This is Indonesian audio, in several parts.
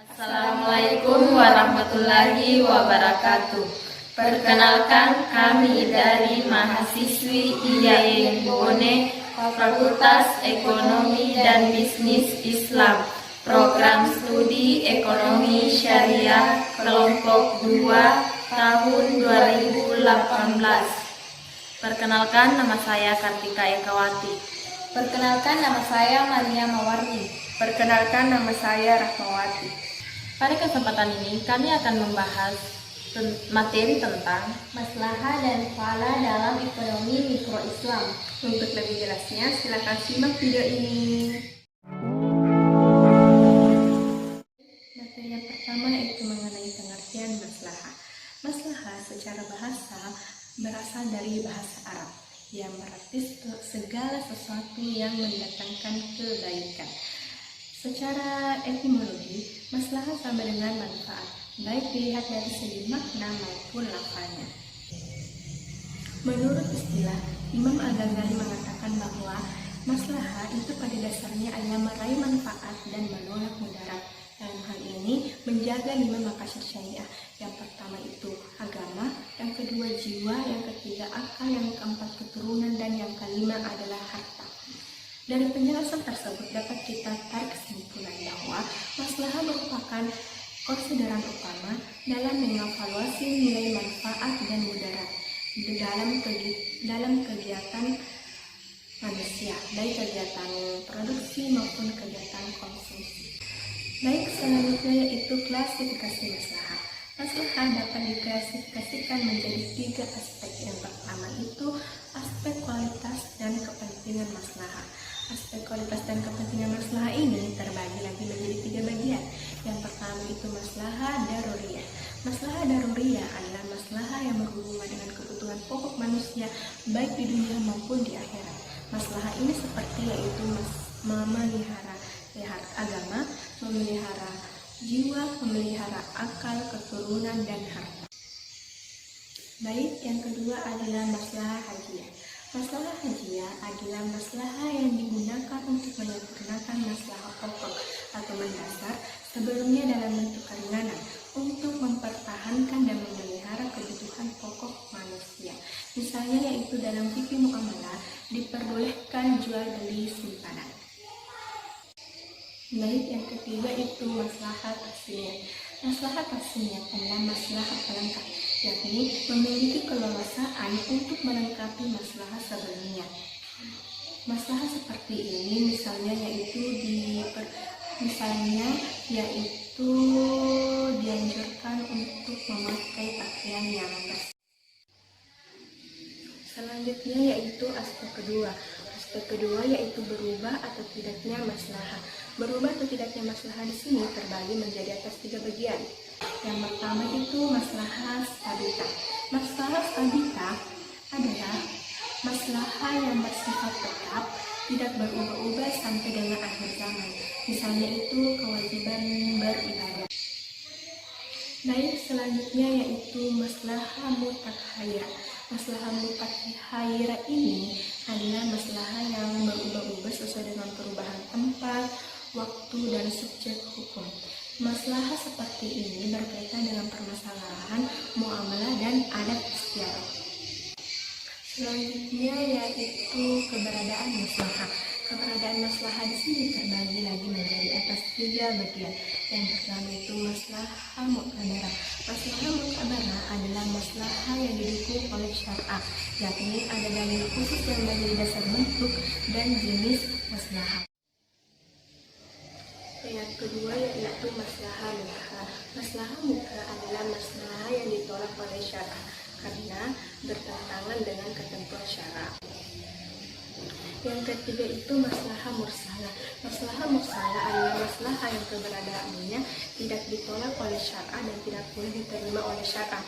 Assalamualaikum warahmatullahi wabarakatuh. Perkenalkan, kami dari mahasiswi IAIN Bone, Fakultas Ekonomi dan Bisnis Islam, Program Studi Ekonomi Syariah Kelompok 2 tahun 2018. Perkenalkan, nama saya Kartika Ekawati. Perkenalkan, nama saya Maria Mawarni. Perkenalkan, nama saya Rahmawati. Pada kesempatan ini kami akan membahas materi tentang maslahah dan fala dalam ekonomi mikro Islam. Untuk lebih jelasnya, silakan simak video ini. Materi yang pertama yaitu mengenai pengertian maslahah. Maslahah secara bahasa berasal dari bahasa Arab yang berarti segala sesuatu yang mendatangkan kebaikan. Secara etimologi, maslahah sama dengan manfaat, baik dilihat dari segi makna maupun lafalnya. Menurut istilah, Imam Al-Ghazali mengatakan bahwa maslahah itu pada dasarnya adalah meraih manfaat dan menolak mudarat. Dalam hal ini, menjaga 5 maqasid syariah. Yang pertama itu agama, yang kedua jiwa, yang ketiga akal, yang keempat keturunan, dan yang kelima adalah harta. Dari penjelasan tersebut dapat kita tarik kesimpulan bahwa maslahah merupakan konsideran utama dalam mengevaluasi nilai manfaat dan mudarat dalam kegiatan manusia, baik kegiatan produksi maupun kegiatan konsumsi. Baik, selanjutnya yaitu klasifikasi maslahah. Maslahah dapat diklasifikasikan menjadi 3 aspek. Yang pertama itu aspek kualitas dan kepentingan maslahah. Aspek kualitas dan kepentingan maslahah ini terbagi lagi menjadi 3 bagian. Yang pertama itu maslahah daruriyah. Maslahah daruriyah adalah maslahah yang berhubungan dengan kebutuhan pokok manusia baik di dunia maupun di akhirat. Maslahah ini seperti yaitu memelihara agama, memelihara jiwa, memelihara akal, keturunan, dan harta. Baik, yang kedua adalah maslahah hajiyah. Maslahah hajiyah adalah maslahah yang digunakan untuk menyempurnakan maslahah pokok atau mendasar sebelumnya dalam bentuk keringanan untuk mempertahankan dan memelihara kebutuhan pokok manusia. Misalnya yaitu dalam fikih muamalah diperbolehkan jual beli simpanan. Baik, yang ketiga itu maslahah tasniyah. Maslahah tasniyah adalah maslahah pelengkap, yakni memiliki keleluasaan untuk melengkapi maslahah sebelumnya. Maslahah seperti ini misalnya yaitu dianjurkan untuk memakai pakaian yang bersih. Selanjutnya yaitu aspek kedua. Aspek kedua yaitu berubah atau tidaknya maslahah. Berubah atau tidaknya maslahah di sini terbagi menjadi atas 3 bagian. Yang pertama itu maslahah stabilitas. Maslahah stabilitas adalah maslahah yang bersifat tetap, tidak berubah-ubah sampai dengan akhir zaman. Misalnya itu kewajiban beribadah. Baik, selanjutnya yaitu maslahah mutakhayirah. Maslahah mutakhayirah ini adalah maslahah yang berubah-ubah sesuai dengan perubahan tempat, waktu, dan subjek hukum. Maslahah seperti ini berkaitan dengan permasalahan muamalah dan adat istiadat. Selanjutnya yaitu keberadaan maslahah. Keberadaan maslahah di sini terbagi lagi menjadi atas 3 bagian. Yang pertama itu maslahah mu'tabarah. Maslahah mu'tabarah adalah maslahah yang didukung oleh syariah, yakni ada dalil khusus yang menjadi dasar bentuk dan jenis maslahah. Yang kedua yaitu maslahah mubhah. Maslahah mubhah adalah maslahah yang ditolak oleh syariah karena bertentangan dengan ketentuan syariah. Yang ketiga itu maslahah mursalah. Maslahah mursalah adalah maslahah yang keberadaannya tidak ditolak oleh syariah dan tidak boleh diterima oleh syariah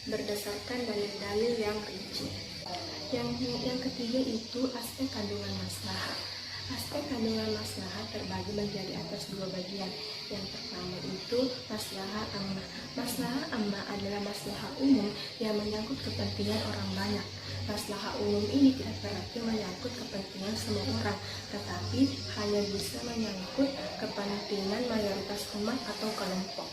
berdasarkan dalil-dalil yang rinci. Yang ketiga itu aspek kandungan maslahah. Aspek kandungan maslahat terbagi menjadi atas dua bagian. Yang pertama itu maslahah ammah. Maslahah ammah adalah maslahah umum yang menyangkut kepentingan orang banyak. Maslahah umum ini tidak berarti menyangkut kepentingan semua orang, tetapi hanya bisa menyangkut kepentingan mayoritas umat atau kelompok.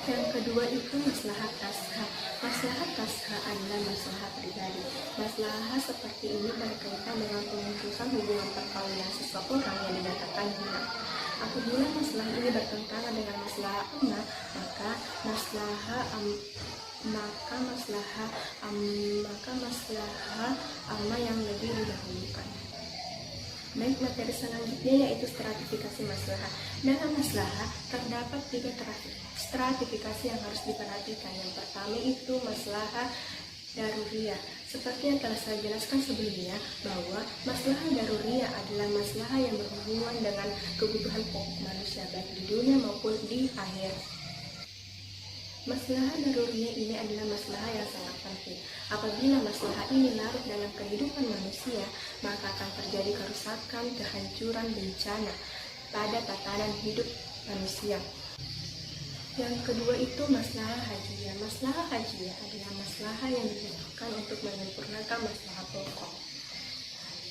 Yang kedua itu maslahat tasha. Maslahat tasha adalah maslahat pribadi. Maslahat seperti ini berkaitan dengan pemutusan hubungan perkawinan seseorang yang dinyatakan zina. Apabila maslahat ini bertentangan dengan maslahat ammah, maka maslahat ammah yang lebih didahulukan. Baik, materi selanjutnya yaitu stratifikasi maslahat. Dalam maslahat terdapat 3 stratifikasi yang harus diperhatikan. Yang pertama itu maslahat daruriyah. Seperti yang telah saya jelaskan sebelumnya, bahwa maslahat daruriyah adalah maslahat yang berhubungan dengan kebutuhan pokok manusia baik di dunia maupun di akhir. Maslahat daruriyah ini adalah maslahat yang sangat penting. Apabila maslahat ini larut dalam kehidupan manusia, maka akan terjadi kerusakan, kehancuran, bencana pada tatanan hidup manusia. Yang kedua itu maslahat hajiyah. Maslahat hajiyah adalah maslahat yang dibutuhkan untuk menyempurnakan maslahat pokok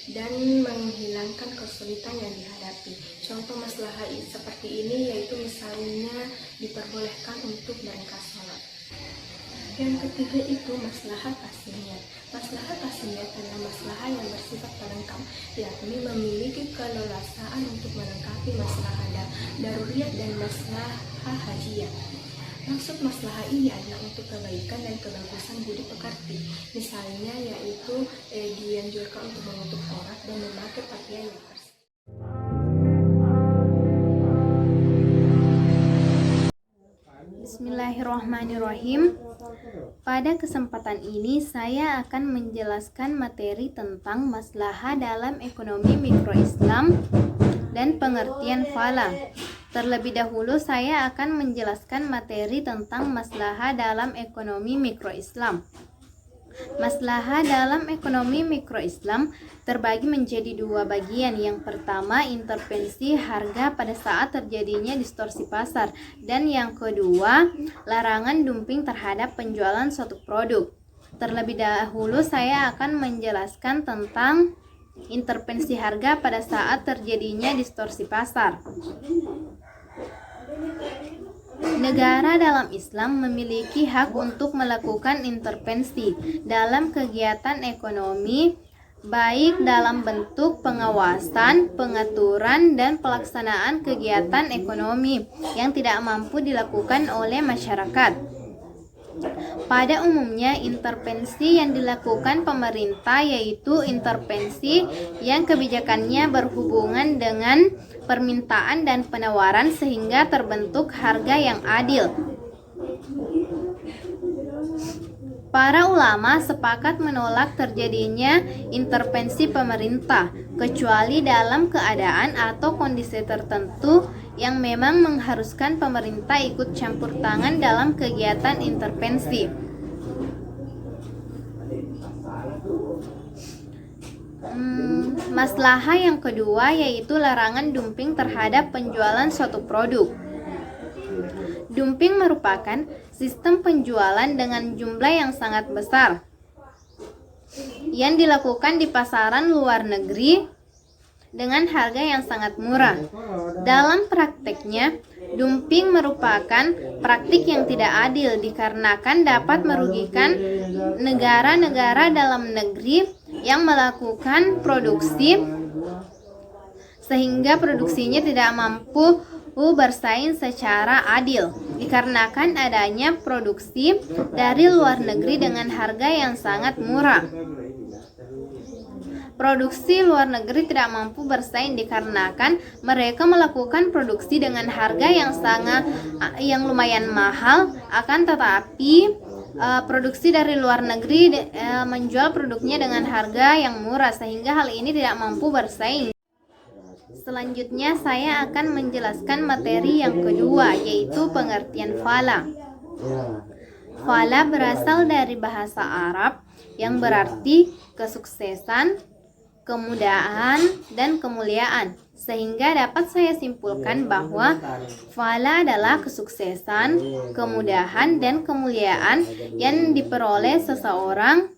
dan menghilangkan kesulitan yang dihadapi. Contoh maslahat seperti ini yaitu misalnya diperbolehkan untuk berangkat sholat. Yang ketiga itu maslahat tasniyat. Maslahat tasniyat adalah maslahat yang bersifat pelengkap, yakni memiliki keleluasaan untuk melengkapi maslahat daruriyah dan maslahat hajiyah. Maksud maslahat ini adalah untuk kebaikan dan kebagusan budi pekerti. Misalnya yaitu dianjurkan untuk menutup aurat dan memakai pakaian yang bersih. Bismillahirrahmanirrahim. Pada kesempatan ini saya akan menjelaskan materi tentang maslahah dalam ekonomi mikro Islam dan pengertian fala. Terlebih dahulu saya akan menjelaskan materi tentang maslahah dalam ekonomi mikro Islam. Maslahah dalam ekonomi mikro Islam terbagi menjadi 2 bagian. Yang pertama, intervensi harga pada saat terjadinya distorsi pasar, dan yang kedua, larangan dumping terhadap penjualan suatu produk. Terlebih dahulu saya akan menjelaskan tentang intervensi harga pada saat terjadinya distorsi pasar. Negara dalam Islam memiliki hak untuk melakukan intervensi dalam kegiatan ekonomi, baik dalam bentuk pengawasan, pengaturan, dan pelaksanaan kegiatan ekonomi yang tidak mampu dilakukan oleh masyarakat. Pada umumnya, intervensi yang dilakukan pemerintah yaitu intervensi yang kebijakannya berhubungan dengan permintaan dan penawaran sehingga terbentuk harga yang adil. Para ulama sepakat menolak terjadinya intervensi pemerintah, kecuali dalam keadaan atau kondisi tertentu yang memang mengharuskan pemerintah ikut campur tangan dalam kegiatan intervensi. Maslahah yang kedua yaitu larangan dumping terhadap penjualan suatu produk. Dumping merupakan sistem penjualan dengan jumlah yang sangat besar yang dilakukan di pasaran luar negeri dengan harga yang sangat murah. Dalam prakteknya, dumping merupakan praktik yang tidak adil dikarenakan dapat merugikan negara-negara dalam negeri yang melakukan produksi sehingga produksinya tidak mampu bersaing secara adil dikarenakan adanya produksi dari luar negeri dengan harga yang sangat murah. Produksi luar negeri tidak mampu bersaing dikarenakan mereka melakukan produksi dengan harga yang lumayan mahal, akan tetapi produksi dari luar negeri menjual produknya dengan harga yang murah sehingga hal ini tidak mampu bersaing. Selanjutnya saya akan menjelaskan materi yang kedua yaitu pengertian fala. Fala berasal dari bahasa Arab yang berarti kesuksesan, kemudahan, dan kemuliaan. Sehingga dapat saya simpulkan bahwa fala adalah kesuksesan, kemudahan, dan kemuliaan yang diperoleh seseorang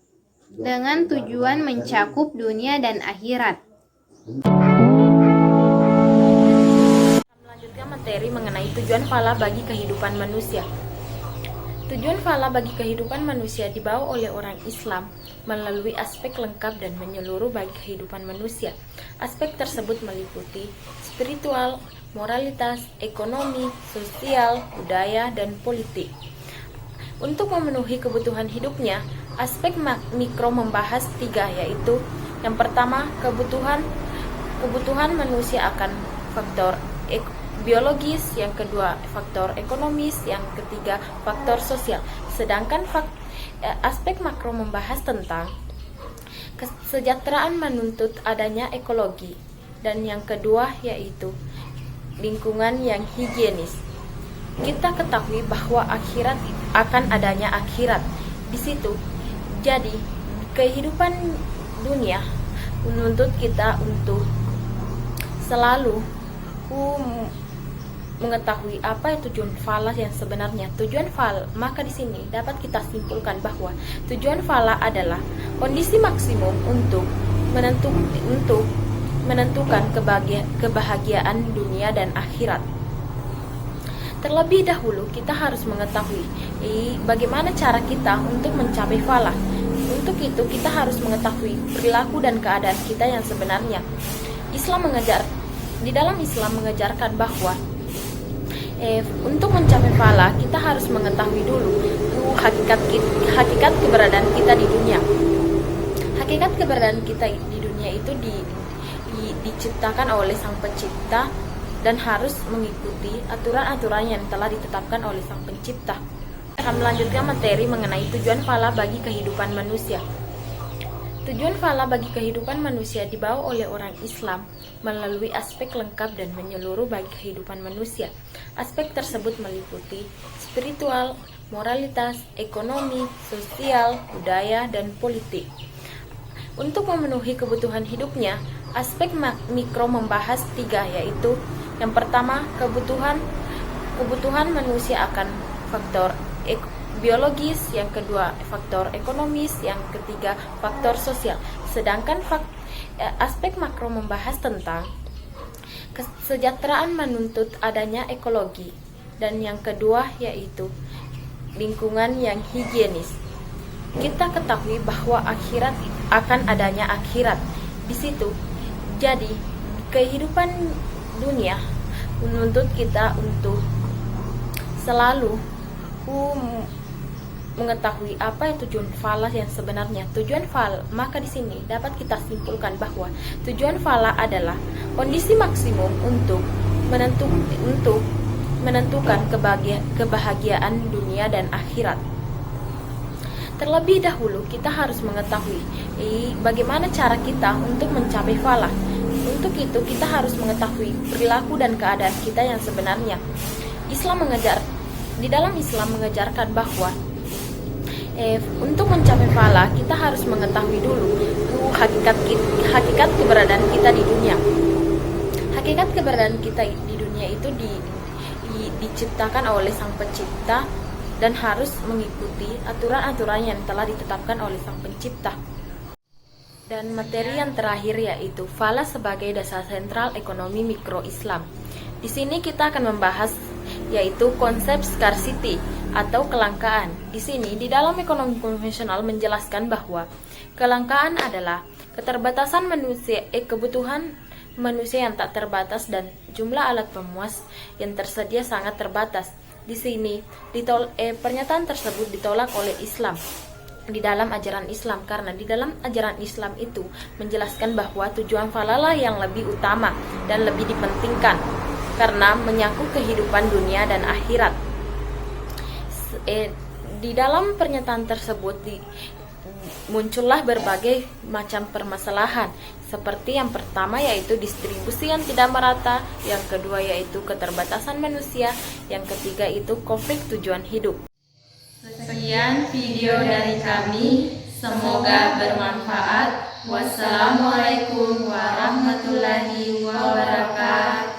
dengan tujuan mencakup dunia dan akhirat. Melanjutkan materi mengenai tujuan fala bagi kehidupan manusia. Tujuan fala bagi kehidupan manusia dibawa oleh orang Islam melalui aspek lengkap dan menyeluruh bagi kehidupan manusia. Aspek tersebut meliputi spiritual, moralitas, ekonomi, sosial, budaya, dan politik. Untuk memenuhi kebutuhan hidupnya, aspek mikro membahas 3, yaitu yang pertama, kebutuhan manusia akan faktor biologis, yang kedua faktor ekonomis, yang ketiga faktor sosial. Sedangkan aspek makro membahas tentang kesejahteraan menuntut adanya ekologi, dan yang kedua yaitu lingkungan yang higienis. Kita ketahui bahwa akhirat akan adanya akhirat di situ. Jadi kehidupan dunia menuntut kita untuk selalu mengetahui apa tujuan fala yang sebenarnya. Tujuan fala, maka di sini dapat kita simpulkan bahwa tujuan fala adalah kondisi maksimum untuk menentukan kebahagiaan dunia dan akhirat. Terlebih dahulu kita harus mengetahui bagaimana cara kita untuk mencapai fala. Untuk itu kita harus mengetahui perilaku dan keadaan kita yang sebenarnya. Di dalam Islam mengajarkan bahwa untuk mencapai fala kita harus mengetahui dulu hakikat keberadaan kita di dunia. Hakikat keberadaan kita di dunia itu diciptakan oleh Sang Pencipta dan harus mengikuti aturan-aturan yang telah ditetapkan oleh Sang Pencipta. Akan melanjutkan materi mengenai tujuan fala bagi kehidupan manusia. Tujuan fala bagi kehidupan manusia dibawa oleh orang Islam melalui aspek lengkap dan menyeluruh bagi kehidupan manusia. Aspek tersebut meliputi spiritual, moralitas, ekonomi, sosial, budaya, dan politik. Untuk memenuhi kebutuhan hidupnya, aspek mikro membahas 3, yaitu yang pertama, kebutuhan manusia akan faktor biologis, yang kedua faktor ekonomis, yang ketiga faktor sosial. Sedangkan aspek makro membahas tentang kesejahteraan menuntut adanya ekologi, dan yang kedua yaitu lingkungan yang higienis. Kita ketahui bahwa akhirat akan adanya akhirat di situ. Jadi kehidupan dunia menuntut kita untuk selalu mengetahui apa tujuan fala yang sebenarnya. Tujuan fala, maka di sini dapat kita simpulkan bahwa tujuan fala adalah kondisi maksimum untuk menentukan kebahagiaan dunia dan akhirat. Terlebih dahulu kita harus mengetahui bagaimana cara kita untuk mencapai fala. Untuk itu kita harus mengetahui perilaku dan keadaan kita yang sebenarnya. Di dalam Islam mengajarkan bahwa untuk mencapai fala kita harus mengetahui dulu hakikat keberadaan kita di dunia. Hakikat keberadaan kita di dunia itu diciptakan oleh Sang Pencipta dan harus mengikuti aturan-aturan yang telah ditetapkan oleh Sang Pencipta. Dan materi yang terakhir yaitu fala sebagai dasar sentral ekonomi mikro Islam. Di sini kita akan membahas yaitu konsep scarcity atau kelangkaan. Di sini di dalam ekonomi konvensional menjelaskan bahwa kelangkaan adalah keterbatasan kebutuhan manusia yang tak terbatas dan jumlah alat pemuas yang tersedia sangat terbatas. Di sini pernyataan tersebut ditolak oleh Islam di dalam ajaran Islam, karena di dalam ajaran Islam itu menjelaskan bahwa tujuan falalah yang lebih utama dan lebih dipentingkan karena menyangkut kehidupan dunia dan akhirat. Di dalam pernyataan tersebut muncullah berbagai macam permasalahan, seperti yang pertama yaitu distribusi yang tidak merata, yang kedua yaitu keterbatasan manusia, yang ketiga itu konflik tujuan hidup. Sekian video dari kami, semoga bermanfaat. Wassalamualaikum warahmatullahi wabarakatuh.